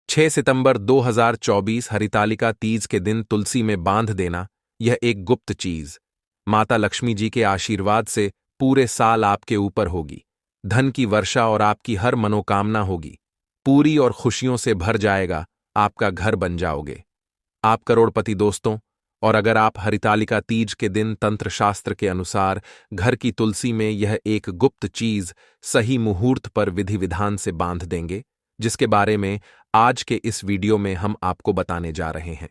6 सितंबर 2024 हरितालिका तीज के दिन तुलसी में बांध देना, यह एक गुप्त चीज माता लक्ष्मी जी के आशीर्वाद से पूरे साल आपके ऊपर होगी। धन की वर्षा और आपकी हर मनोकामना होगी पूरी और खुशियों से भर जाएगा, आपका घर बन जाओगे आप करोड़पति दोस्तों। और अगर आप हरितालिका तीज के दिन तंत्र शास्त्र के अनुसार घर की तुलसी में यह एक गुप्त चीज सही मुहूर्त पर विधि विधान से बांध देंगे, जिसके बारे में आज के इस वीडियो में हम आपको बताने जा रहे हैं,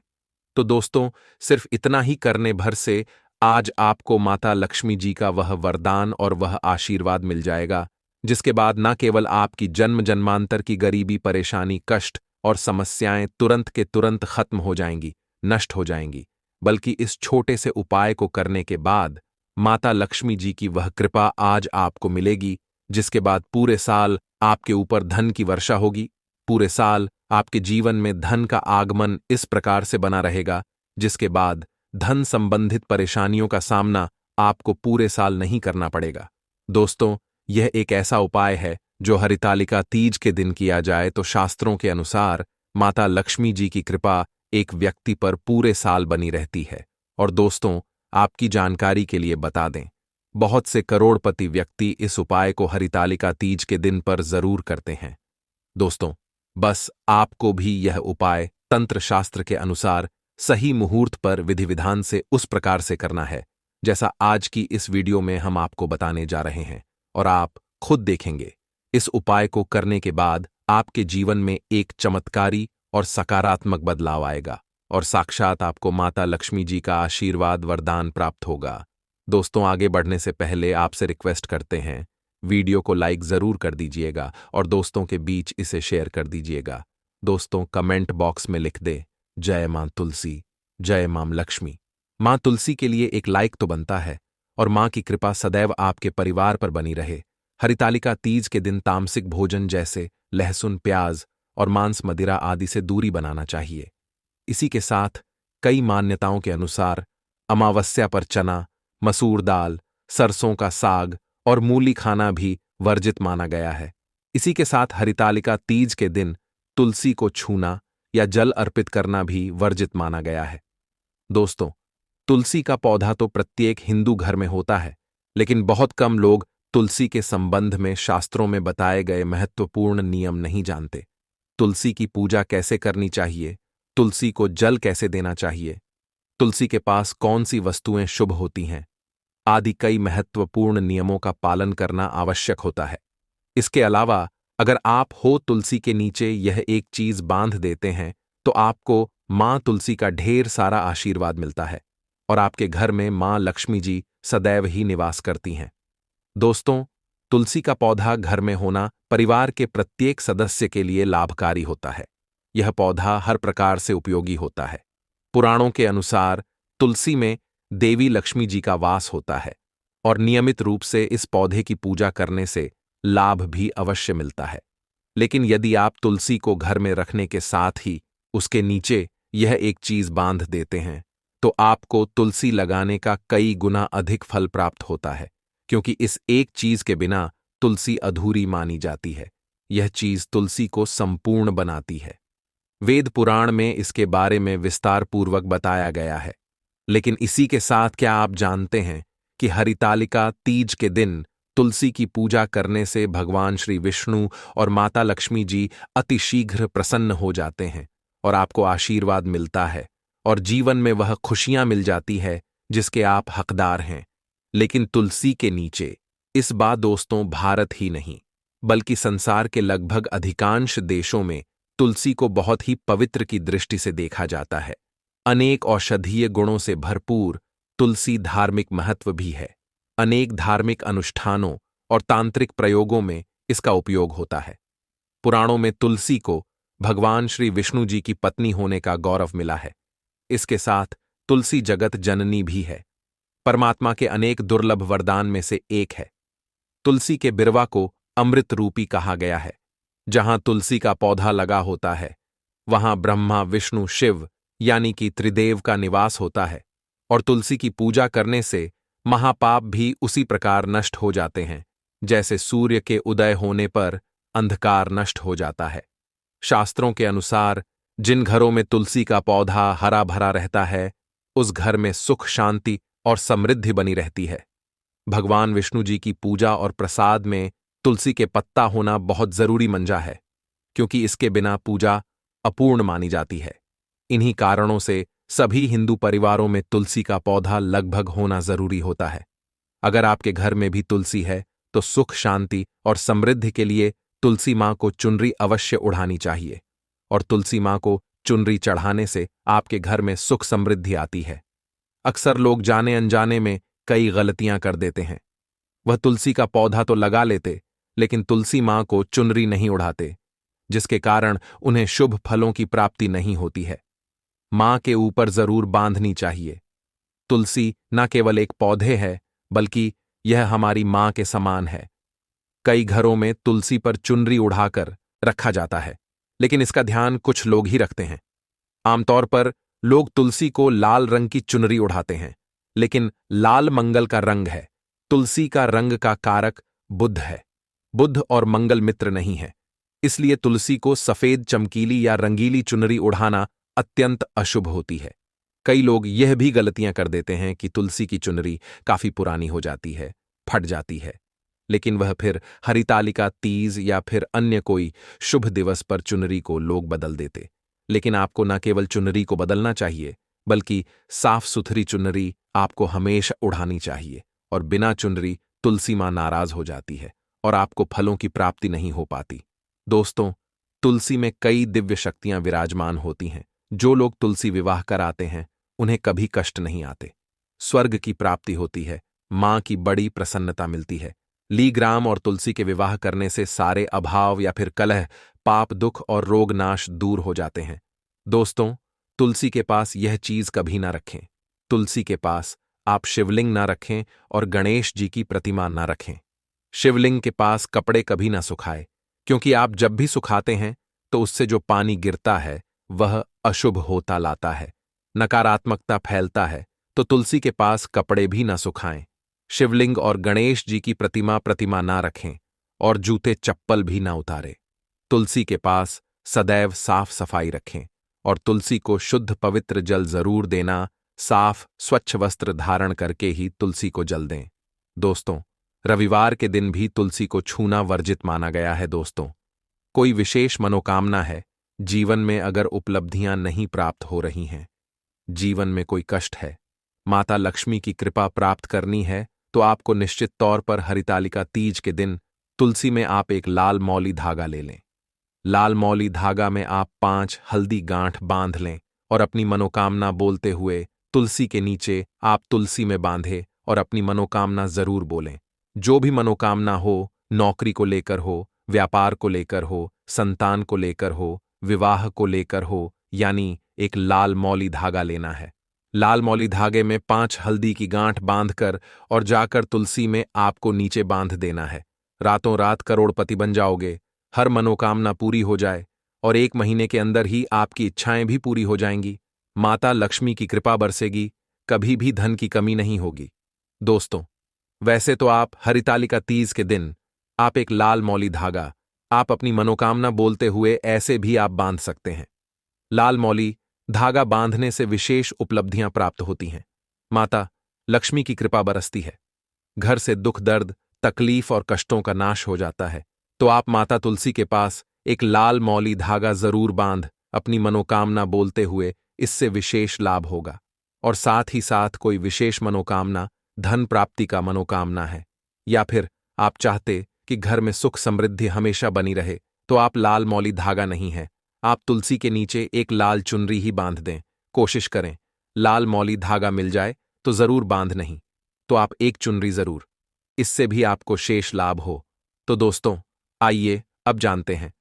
तो दोस्तों सिर्फ इतना ही करने भर से आज आपको माता लक्ष्मी जी का वह वरदान और वह आशीर्वाद मिल जाएगा, जिसके बाद न केवल आपकी जन्म जन्मांतर की गरीबी, परेशानी, कष्ट और समस्याएं तुरंत के तुरंत खत्म हो जाएंगी, नष्ट हो जाएंगी, बल्कि इस छोटे से उपाय को करने के बाद माता लक्ष्मी जी की वह कृपा आज आपको मिलेगी, जिसके बाद पूरे साल आपके ऊपर धन की वर्षा होगी। पूरे साल आपके जीवन में धन का आगमन इस प्रकार से बना रहेगा, जिसके बाद धन संबंधित परेशानियों का सामना आपको पूरे साल नहीं करना पड़ेगा। दोस्तों, यह एक ऐसा उपाय है जो हरितालिका तीज के दिन किया जाए तो शास्त्रों के अनुसार माता लक्ष्मी जी की कृपा एक व्यक्ति पर पूरे साल बनी रहती है। और दोस्तों, आपकी जानकारी के लिए बता दें, बहुत से करोड़पति व्यक्ति इस उपाय को हरितालिका तीज के दिन पर जरूर करते हैं। दोस्तों, बस आपको भी यह उपाय तंत्र शास्त्र के अनुसार सही मुहूर्त पर विधि विधान से उस प्रकार से करना है जैसा आज की इस वीडियो में हम आपको बताने जा रहे हैं, और आप खुद देखेंगे इस उपाय को करने के बाद आपके जीवन में एक चमत्कारी और सकारात्मक बदलाव आएगा और साक्षात आपको माता लक्ष्मी जी का आशीर्वाद वरदान प्राप्त होगा। दोस्तों, आगे बढ़ने से पहले आपसे रिक्वेस्ट करते हैं, वीडियो को लाइक जरूर कर दीजिएगा और दोस्तों के बीच इसे शेयर कर दीजिएगा। दोस्तों, कमेंट बॉक्स में लिख दे जय मां तुलसी, जय मां लक्ष्मी। मां तुलसी के लिए एक लाइक तो बनता है, और मां की कृपा सदैव आपके परिवार पर बनी रहे। हरितालिका तीज के दिन तामसिक भोजन जैसे लहसुन, प्याज और मांस, मदिरा आदि से दूरी बनाना चाहिए। इसी के साथ कई मान्यताओं के अनुसार अमावस्या पर चना, मसूर दाल, सरसों का साग और मूली खाना भी वर्जित माना गया है। इसी के साथ हरितालिका तीज के दिन तुलसी को छूना या जल अर्पित करना भी वर्जित माना गया है। दोस्तों, तुलसी का पौधा तो प्रत्येक हिंदू घर में होता है, लेकिन बहुत कम लोग तुलसी के संबंध में शास्त्रों में बताए गए महत्वपूर्ण नियम नहीं जानते। तुलसी की पूजा कैसे करनी चाहिए, तुलसी को जल कैसे देना चाहिए, तुलसी के पास कौन सी वस्तुएं शुभ होती हैं, आदि कई महत्वपूर्ण नियमों का पालन करना आवश्यक होता है। इसके अलावा अगर आप हो तुलसी के नीचे यह एक चीज बांध देते हैं तो आपको मां तुलसी का ढेर सारा आशीर्वाद मिलता है और आपके घर में मां लक्ष्मी जी सदैव ही निवास करती हैं। दोस्तों, तुलसी का पौधा घर में होना परिवार के प्रत्येक सदस्य के लिए लाभकारी होता है। यह पौधा हर प्रकार से उपयोगी होता है। पुराणों के अनुसार तुलसी में देवी लक्ष्मी जी का वास होता है और नियमित रूप से इस पौधे की पूजा करने से लाभ भी अवश्य मिलता है। लेकिन यदि आप तुलसी को घर में रखने के साथ ही उसके नीचे यह एक चीज बांध देते हैं तो आपको तुलसी लगाने का कई गुना अधिक फल प्राप्त होता है, क्योंकि इस एक चीज के बिना तुलसी अधूरी मानी जाती है। यह चीज तुलसी को संपूर्ण बनाती है। वेद पुराण में इसके बारे में विस्तार पूर्वक बताया गया है। लेकिन इसी के साथ क्या आप जानते हैं कि हरितालिका तीज के दिन तुलसी की पूजा करने से भगवान श्री विष्णु और माता लक्ष्मी जी अतिशीघ्र प्रसन्न हो जाते हैं और आपको आशीर्वाद मिलता है और जीवन में वह खुशियां मिल जाती है जिसके आप हकदार हैं। लेकिन तुलसी के नीचे इस बात दोस्तों भारत ही नहीं बल्कि संसार के लगभग अधिकांश देशों में तुलसी को बहुत ही पवित्र की दृष्टि से देखा जाता है। अनेक औषधीय गुणों से भरपूर तुलसी धार्मिक महत्व भी है। अनेक धार्मिक अनुष्ठानों और तांत्रिक प्रयोगों में इसका उपयोग होता है। पुराणों में तुलसी को भगवान श्री विष्णु जी की पत्नी होने का गौरव मिला है। इसके साथ तुलसी जगत जननी भी है, परमात्मा के अनेक दुर्लभ वरदान में से एक है। तुलसी के बिरवा को अमृत रूपी कहा गया है। जहां तुलसी का पौधा लगा होता है वहां ब्रह्मा, विष्णु, शिव यानी कि त्रिदेव का निवास होता है और तुलसी की पूजा करने से महापाप भी उसी प्रकार नष्ट हो जाते हैं जैसे सूर्य के उदय होने पर अंधकार नष्ट हो जाता है। शास्त्रों के अनुसार जिन घरों में तुलसी का पौधा हरा भरा रहता है, उस घर में सुख, शांति और समृद्धि बनी रहती है। भगवान विष्णु जी की पूजा और प्रसाद में तुलसी के पत्ता होना बहुत जरूरी मंजा है, क्योंकि इसके बिना पूजा अपूर्ण मानी जाती है। इन्हीं कारणों से सभी हिंदू परिवारों में तुलसी का पौधा लगभग होना जरूरी होता है। अगर आपके घर में भी तुलसी है तो सुख, शांति और समृद्धि के लिए तुलसी मां को चुनरी अवश्य उड़ानी चाहिए, और तुलसी मां को चुनरी चढ़ाने से आपके घर में सुख समृद्धि आती है। अक्सर लोग जाने अनजाने में कई गलतियां कर देते हैं। वह तुलसी का पौधा तो लगा लेते, लेकिन तुलसी मां को चुनरी नहीं उड़ाते, जिसके कारण उन्हें शुभ फलों की प्राप्ति नहीं होती है। मां के ऊपर जरूर बांधनी चाहिए। तुलसी न केवल एक पौधे है, बल्कि यह हमारी मां के समान है। कई घरों में तुलसी पर चुनरी उड़ाकर रखा जाता है, लेकिन इसका ध्यान कुछ लोग ही रखते हैं। आमतौर पर लोग तुलसी को लाल रंग की चुनरी उड़ाते हैं, लेकिन लाल मंगल का रंग है। तुलसी का रंग का कारक बुध है। बुध और मंगल मित्र नहीं है, इसलिए तुलसी को सफेद, चमकीली या रंगीली चुनरी उड़ाना अत्यंत अशुभ होती है। कई लोग यह भी गलतियां कर देते हैं कि तुलसी की चुनरी काफी पुरानी हो जाती है, फट जाती है, लेकिन वह फिर हरितालिका तीज या फिर अन्य कोई शुभ दिवस पर चुनरी को लोग बदल देते। लेकिन आपको न केवल चुनरी को बदलना चाहिए, बल्कि साफ सुथरी चुनरी आपको हमेशा उड़ानी चाहिए। और बिना चुनरी तुलसी मां नाराज हो जाती है और आपको फलों की प्राप्ति नहीं हो पाती। दोस्तों, तुलसी में कई दिव्य शक्तियां विराजमान होती हैं। जो लोग तुलसी विवाह कराते हैं, उन्हें कभी कष्ट नहीं आते, स्वर्ग की प्राप्ति होती है, मां की बड़ी प्रसन्नता मिलती है। लीग्राम और तुलसी के विवाह करने से सारे अभाव या फिर कलह, पाप, दुख और रोग नाश दूर हो जाते हैं। दोस्तों, तुलसी के पास यह चीज कभी ना रखें। तुलसी के पास आप शिवलिंग ना रखें और गणेश जी की प्रतिमा ना रखें। शिवलिंग के पास कपड़े कभी ना सुखाए, क्योंकि आप जब भी सुखाते हैं तो उससे जो पानी गिरता है वह अशुभ होता लाता है, नकारात्मकता फैलता है। तो तुलसी के पास कपड़े भी ना सुखाएं। शिवलिंग और गणेश जी की प्रतिमा ना रखें और जूते चप्पल भी ना उतारे। तुलसी के पास सदैव साफ सफाई रखें और तुलसी को शुद्ध पवित्र जल जरूर देना। साफ स्वच्छ वस्त्र धारण करके ही तुलसी को जल दें। दोस्तों, रविवार के दिन भी तुलसी को छूना वर्जित माना गया है। दोस्तों, कोई विशेष मनोकामना है, जीवन में अगर उपलब्धियां नहीं प्राप्त हो रही हैं, जीवन में कोई कष्ट है, माता लक्ष्मी की कृपा प्राप्त करनी है, तो आपको निश्चित तौर पर हरितालिका तीज के दिन तुलसी में आप एक लाल मौली धागा ले लें। लाल मौली धागा में आप 5 हल्दी गांठ बांध लें और अपनी मनोकामना बोलते हुए तुलसी के नीचे आप तुलसी में बांधे और अपनी मनोकामना जरूर बोलें। जो भी मनोकामना हो, नौकरी को लेकर हो, व्यापार को लेकर हो, संतान को लेकर हो, विवाह को लेकर हो, यानी एक लाल मौली धागा लेना है। लाल मौली धागे में 5 हल्दी की गांठ बांधकर और जाकर तुलसी में आपको नीचे बांध देना है। रातों रात करोड़पति बन जाओगे, हर मनोकामना पूरी हो जाए और 1 महीने के अंदर ही आपकी इच्छाएं भी पूरी हो जाएंगी। माता लक्ष्मी की कृपा बरसेगी, कभी भी धन की कमी नहीं होगी। दोस्तों, वैसे तो आप हरितालिका तीज के दिन आप एक लाल मौली धागा आप अपनी मनोकामना बोलते हुए ऐसे भी आप बांध सकते हैं। लाल मौली धागा बांधने से विशेष उपलब्धियां प्राप्त होती हैं। माता लक्ष्मी की कृपा बरसती है, घर से दुख, दर्द, तकलीफ और कष्टों का नाश हो जाता है। तो आप माता तुलसी के पास एक लाल मौली धागा जरूर बांध अपनी मनोकामना बोलते हुए, इससे विशेष लाभ होगा। और साथ ही साथ कोई विशेष मनोकामना, धन प्राप्ति का मनोकामना है, या फिर आप चाहते कि घर में सुख समृद्धि हमेशा बनी रहे, तो आप लाल मौली धागा नहीं है, आप तुलसी के नीचे एक लाल चुनरी ही बांध दें। कोशिश करें लाल मौली धागा मिल जाए तो जरूर बांध, नहीं तो आप एक चुनरी जरूर, इससे भी आपको शेष लाभ हो। तो दोस्तों, आइए अब जानते हैं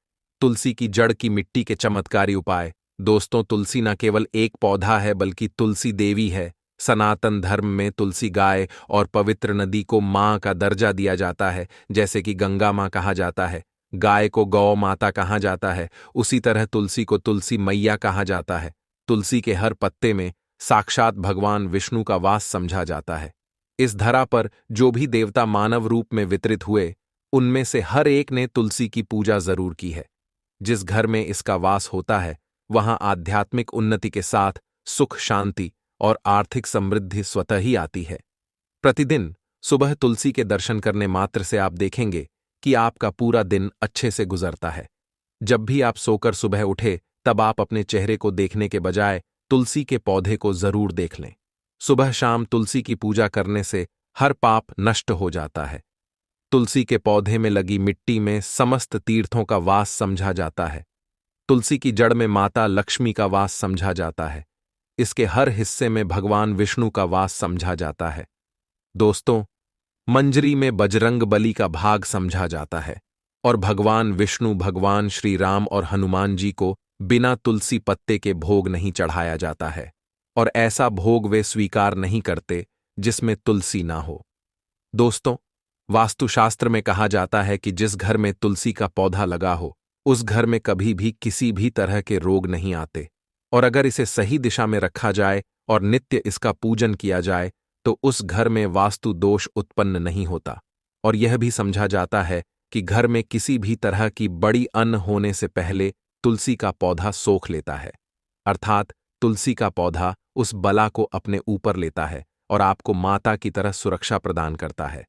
तुलसी की जड़ की मिट्टी के चमत्कारी उपाय। दोस्तों, तुलसी न केवल एक पौधा है, बल्कि तुलसी देवी है। सनातन धर्म में तुलसी गाय और पवित्र नदी को मां का दर्जा दिया जाता है। जैसे कि गंगा मां कहा जाता है, गाय को गौ माता कहा जाता है, उसी तरह तुलसी को तुलसी मैया कहा जाता है। तुलसी के हर पत्ते में साक्षात भगवान विष्णु का वास समझा जाता है। इस धरा पर जो भी देवता मानव रूप में वितरित हुए, उनमें से हर एक ने तुलसी की पूजा जरूर की है। जिस घर में इसका वास होता है वहां आध्यात्मिक उन्नति के साथ सुख, शांति और आर्थिक समृद्धि स्वतः ही आती है। प्रतिदिन सुबह तुलसी के दर्शन करने मात्र से आप देखेंगे कि आपका पूरा दिन अच्छे से गुजरता है। जब भी आप सोकर सुबह उठे तब आप अपने चेहरे को देखने के बजाय तुलसी के पौधे को जरूर देख लें। सुबह शाम तुलसी की पूजा करने से हर पाप नष्ट हो जाता है। तुलसी के पौधे में लगी मिट्टी में समस्त तीर्थों का वास समझा जाता है। तुलसी की जड़ में माता लक्ष्मी का वास समझा जाता है। इसके हर हिस्से में भगवान विष्णु का वास समझा जाता है। दोस्तों, मंजरी में बजरंग बली का भाग समझा जाता है और भगवान विष्णु, भगवान श्री राम और हनुमान जी को बिना तुलसी पत्ते के भोग नहीं चढ़ाया जाता है और ऐसा भोग वे स्वीकार नहीं करते जिसमें तुलसी ना हो। दोस्तों, वास्तुशास्त्र में कहा जाता है कि जिस घर में तुलसी का पौधा लगा हो उस घर में कभी भी किसी भी तरह के रोग नहीं आते, और अगर इसे सही दिशा में रखा जाए और नित्य इसका पूजन किया जाए तो उस घर में वास्तु दोष उत्पन्न नहीं होता। और यह भी समझा जाता है कि घर में किसी भी तरह की बड़ी अन्न होने से पहले तुलसी का पौधा सोख लेता है, अर्थात तुलसी का पौधा उस बला को अपने ऊपर लेता है और आपको माता की तरह सुरक्षा प्रदान करता है।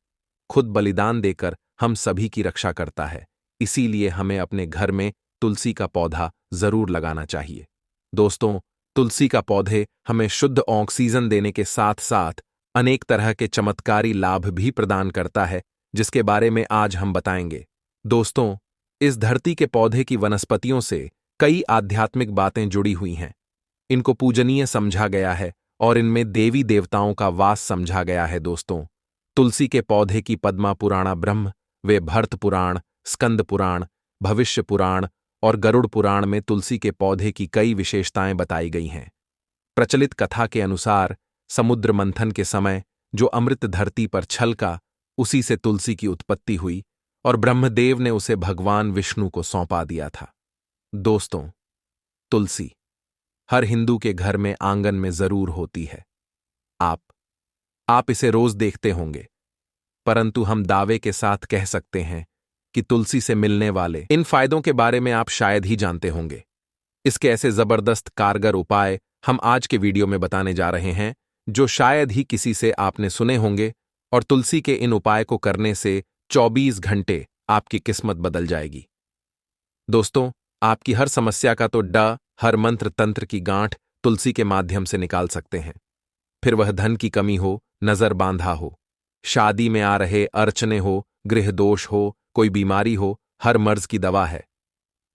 खुद बलिदान देकर हम सभी की रक्षा करता है, इसीलिए हमें अपने घर में तुलसी का पौधा जरूर लगाना चाहिए। दोस्तों, तुलसी का पौधे हमें शुद्ध ऑक्सीजन देने के साथ साथ अनेक तरह के चमत्कारी लाभ भी प्रदान करता है, जिसके बारे में आज हम बताएंगे। दोस्तों, इस धरती के पौधे की वनस्पतियों से कई आध्यात्मिक बातें जुड़ी हुई हैं। इनको पूजनीय समझा गया है और इनमें देवी देवताओं का वास समझा गया है। दोस्तों, तुलसी के पौधे की पद्मा पुराण ब्रह्म वे भरत पुराण, स्कंद पुराण, भविष्य पुराण और गरुड़ पुराण में तुलसी के पौधे की कई विशेषताएं बताई गई हैं। प्रचलित कथा के अनुसार समुद्र मंथन के समय जो अमृत धरती पर छलका, उसी से तुलसी की उत्पत्ति हुई और ब्रह्मदेव ने उसे भगवान विष्णु को सौंपा दिया था। दोस्तों, तुलसी हर हिंदू के घर में आंगन में जरूर होती है। आप इसे रोज देखते होंगे, परंतु हम दावे के साथ कह सकते हैं कि तुलसी से मिलने वाले इन फायदों के बारे में आप शायद ही जानते होंगे। इसके ऐसे जबरदस्त कारगर उपाय हम आज के वीडियो में बताने जा रहे हैं जो शायद ही किसी से आपने सुने होंगे, और तुलसी के इन उपाय को करने से 24 घंटे आपकी किस्मत बदल जाएगी। दोस्तों, आपकी हर समस्या का तो हर मंत्र तंत्र की गांठ तुलसी के माध्यम से निकाल सकते हैं। फिर वह धन की कमी हो, नजर बांधा हो, शादी में आ रहे अड़चने हो, गृह दोष हो, कोई बीमारी हो, हर मर्ज की दवा है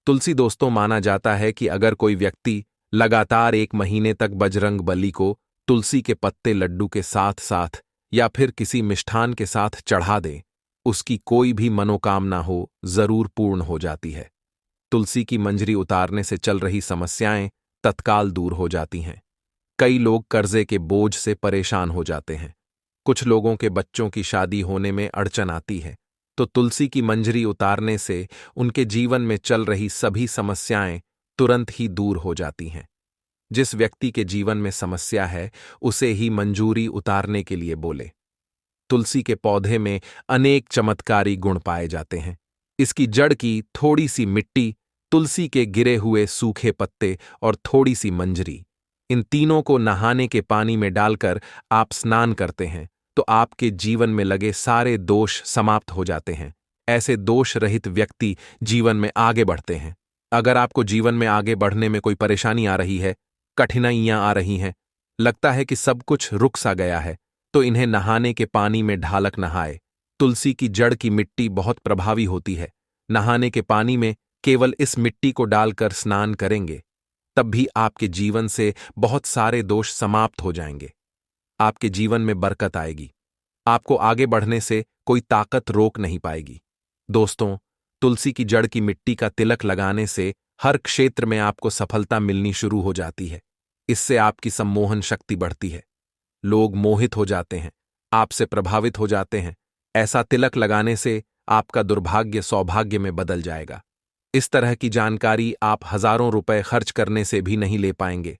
तुलसी। दोस्तों, माना जाता है कि अगर कोई व्यक्ति लगातार 1 महीने तक बजरंग बली को तुलसी के पत्ते लड्डू के साथ साथ या फिर किसी मिष्ठान के साथ चढ़ा दे, उसकी कोई भी मनोकामना हो जरूर पूर्ण हो जाती है। तुलसी की मंजरी उतारने से चल रही समस्याएं तत्काल दूर हो जाती हैं। कई लोग कर्जे के बोझ से परेशान हो जाते हैं। कुछ लोगों के बच्चों की शादी होने में अड़चन आती है, तो तुलसी की मंजरी उतारने से उनके जीवन में चल रही सभी समस्याएं तुरंत ही दूर हो जाती हैं। जिस व्यक्ति के जीवन में समस्या है उसे ही मंजूरी उतारने के लिए बोले। तुलसी के पौधे में अनेक चमत्कारी गुण पाए जाते हैं। इसकी जड़ की थोड़ी सी मिट्टी, तुलसी के गिरे हुए सूखे पत्ते और थोड़ी सी मंजरी, इन तीनों को नहाने के पानी में डालकर आप स्नान करते हैं तो आपके जीवन में लगे सारे दोष समाप्त हो जाते हैं। ऐसे दोष रहित व्यक्ति जीवन में आगे बढ़ते हैं। अगर आपको जीवन में आगे बढ़ने में कोई परेशानी आ रही है, कठिनाइयां आ रही हैं, लगता है कि सब कुछ रुक सा गया है, तो इन्हें नहाने के पानी में ढालक नहाए। तुलसी की जड़ की मिट्टी बहुत प्रभावी होती है। नहाने के पानी में केवल इस मिट्टी को डालकर स्नान करेंगे, तब भी आपके जीवन से बहुत सारे दोष समाप्त हो जाएंगे। आपके जीवन में बरकत आएगी। आपको आगे बढ़ने से कोई ताकत रोक नहीं पाएगी। दोस्तों, तुलसी की जड़ की मिट्टी का तिलक लगाने से हर क्षेत्र में आपको सफलता मिलनी शुरू हो जाती है। इससे आपकी सम्मोहन शक्ति बढ़ती है। लोग मोहित हो जाते हैं, आपसे प्रभावित हो जाते हैं। ऐसा तिलक लगाने से आपका दुर्भाग्य सौभाग्य में बदल जाएगा। इस तरह की जानकारी आप हजारों रुपए खर्च करने से भी नहीं ले पाएंगे।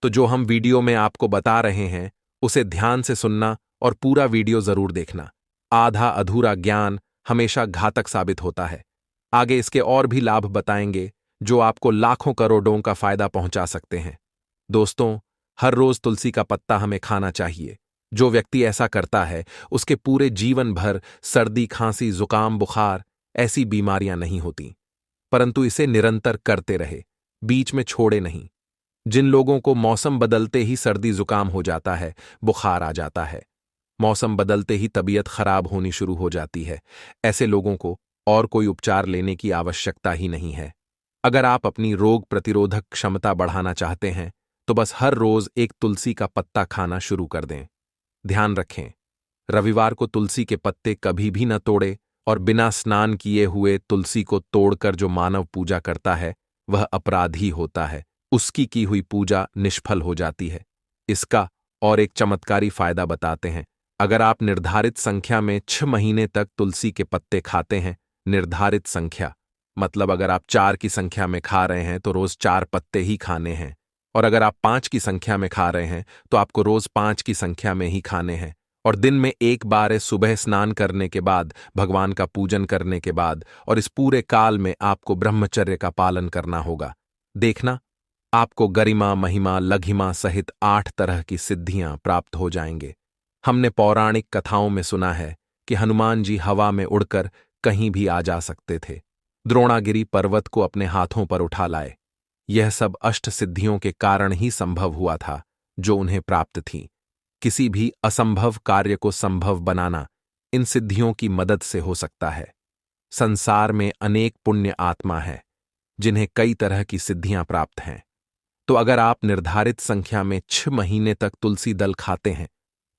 तो जो हम वीडियो में आपको बता रहे हैं उसे ध्यान से सुनना और पूरा वीडियो जरूर देखना। आधा अधूरा ज्ञान हमेशा घातक साबित होता है। आगे इसके और भी लाभ बताएंगे जो आपको लाखों करोड़ों का फायदा पहुंचा सकते हैं। दोस्तों, हर रोज तुलसी का पत्ता हमें खाना चाहिए। जो व्यक्ति ऐसा करता है उसके पूरे जीवन भर सर्दी, खांसी, जुकाम, बुखार ऐसी बीमारियां नहीं होती। परंतु इसे निरंतर करते रहे, बीच में छोड़े नहीं। जिन लोगों को मौसम बदलते ही सर्दी जुकाम हो जाता है, बुखार आ जाता है, मौसम बदलते ही तबीयत खराब होनी शुरू हो जाती है, ऐसे लोगों को और कोई उपचार लेने की आवश्यकता ही नहीं है। अगर आप अपनी रोग प्रतिरोधक क्षमता बढ़ाना चाहते हैं तो बस हर रोज एक तुलसी का पत्ता खाना शुरू कर दें। ध्यान रखें, रविवार को तुलसी के पत्ते कभी भी न तोड़े, और बिना स्नान किए हुए तुलसी को तोड़कर जो मानव पूजा करता है वह अपराधी होता है, उसकी की हुई पूजा निष्फल हो जाती है। इसका और एक चमत्कारी फायदा बताते हैं। अगर आप निर्धारित संख्या में 6 महीने तक तुलसी के पत्ते खाते हैं, निर्धारित संख्या मतलब अगर आप 4 की संख्या में खा रहे हैं तो रोज 4 पत्ते ही खाने हैं, और अगर आप 5 की संख्या में खा रहे हैं तो आपको रोज 5 की संख्या में ही खाने हैं, और दिन में एक बार सुबह स्नान करने के बाद, भगवान का पूजन करने के बाद, और इस पूरे काल में आपको ब्रह्मचर्य का पालन करना होगा। देखना, आपको गरिमा, महिमा, लघिमा सहित 8 तरह की सिद्धियां प्राप्त हो जाएंगे। हमने पौराणिक कथाओं में सुना है कि हनुमान जी हवा में उड़कर कहीं भी आ जा सकते थे, द्रोणागिरी पर्वत को अपने हाथों पर उठा लाए। यह सब अष्ट सिद्धियों के कारण ही संभव हुआ था जो उन्हें प्राप्त थीं। किसी भी असंभव कार्य को संभव बनाना इन सिद्धियों की मदद से हो सकता है। संसार में अनेक पुण्य आत्मा है जिन्हें कई तरह की सिद्धियां प्राप्त हैं। तो अगर आप निर्धारित संख्या में 6 महीने तक तुलसी दल खाते हैं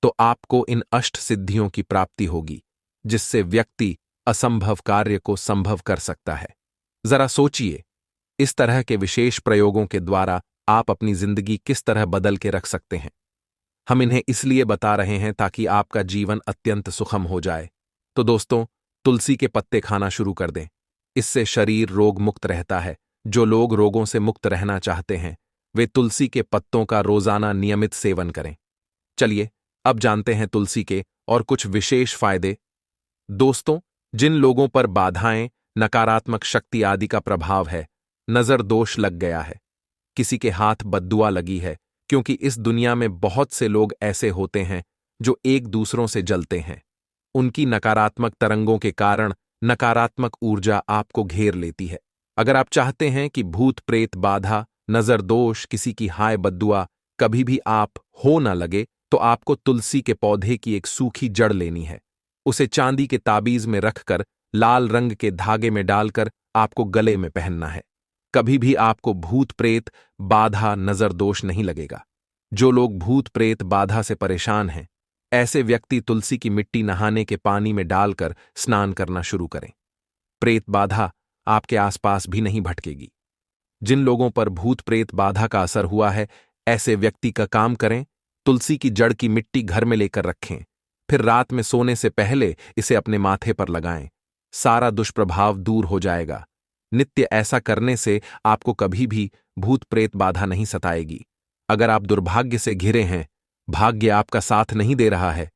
तो आपको इन अष्ट सिद्धियों की प्राप्ति होगी, जिससे व्यक्ति असंभव कार्य को संभव कर सकता है। जरा सोचिए, इस तरह के विशेष प्रयोगों के द्वारा आप अपनी जिंदगी किस तरह बदल के रख सकते हैं। हम इन्हें इसलिए बता रहे हैं ताकि आपका जीवन अत्यंत सुखम हो जाए। तो दोस्तों, तुलसी के पत्ते खाना शुरू कर दें। इससे शरीर रोग मुक्त रहता है। जो लोग रोगों से मुक्त रहना चाहते हैं वे तुलसी के पत्तों का रोजाना नियमित सेवन करें। चलिए अब जानते हैं तुलसी के और कुछ विशेष फायदे। दोस्तों, जिन लोगों पर बाधाएं, नकारात्मक शक्ति आदि का प्रभाव है, नजर दोष लग गया है, किसी के हाथ बद्दुआ लगी है, क्योंकि इस दुनिया में बहुत से लोग ऐसे होते हैं जो एक दूसरों से जलते हैं। उनकी नकारात्मक तरंगों के कारण नकारात्मक ऊर्जा आपको घेर लेती है। अगर आप चाहते हैं कि भूत प्रेत बाधा, नजर दोष, किसी की हाय बद्दुआ कभी भी आप हो न लगे, तो आपको तुलसी के पौधे की एक सूखी जड़ लेनी है। उसे चांदी के ताबीज में रखकर लाल रंग के धागे में डालकर आपको गले में पहनना है। कभी भी आपको भूत प्रेत बाधा, नजर दोष नहीं लगेगा। जो लोग भूत प्रेत बाधा से परेशान हैं, ऐसे व्यक्ति तुलसी की मिट्टी नहाने के पानी में डालकर स्नान करना शुरू करें। प्रेत बाधा आपके आसपास भी नहीं भटकेगी। जिन लोगों पर भूत प्रेत बाधा का असर हुआ है, ऐसे व्यक्ति का काम करें, तुलसी की जड़ की मिट्टी घर में लेकर रखें, फिर रात में सोने से पहले इसे अपने माथे पर लगाएं। सारा दुष्प्रभाव दूर हो जाएगा। नित्य ऐसा करने से आपको कभी भी भूत प्रेत बाधा नहीं सताएगी। अगर आप दुर्भाग्य से घिरे हैं, भाग्य आपका साथ नहीं दे रहा है,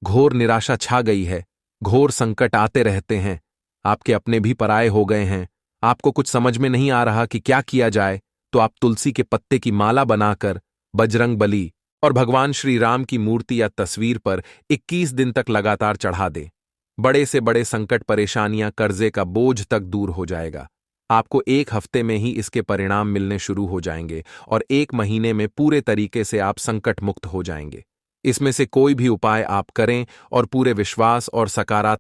घोर निराशा छा गई है, घोर संकट आते रहते हैं, आपके अपने भी पराये हो गए हैं, आपको कुछ समझ में नहीं आ रहा कि क्या किया जाए, तो आप तुलसी के पत्ते की माला बनाकर बजरंग बली और भगवान श्री राम की मूर्ति या तस्वीर पर 21 दिन तक लगातार चढ़ा दें। बड़े से बड़े संकट, परेशानियां, कर्जे का बोझ तक दूर हो जाएगा। आपको 1 हफ्ते में ही इसके परिणाम मिलने शुरू हो जाएंगे और 1 महीने में पूरे तरीके से आप संकट मुक्त हो जाएंगे। इसमें से कोई भी उपाय आप करें और पूरे विश्वास और सकारात्मक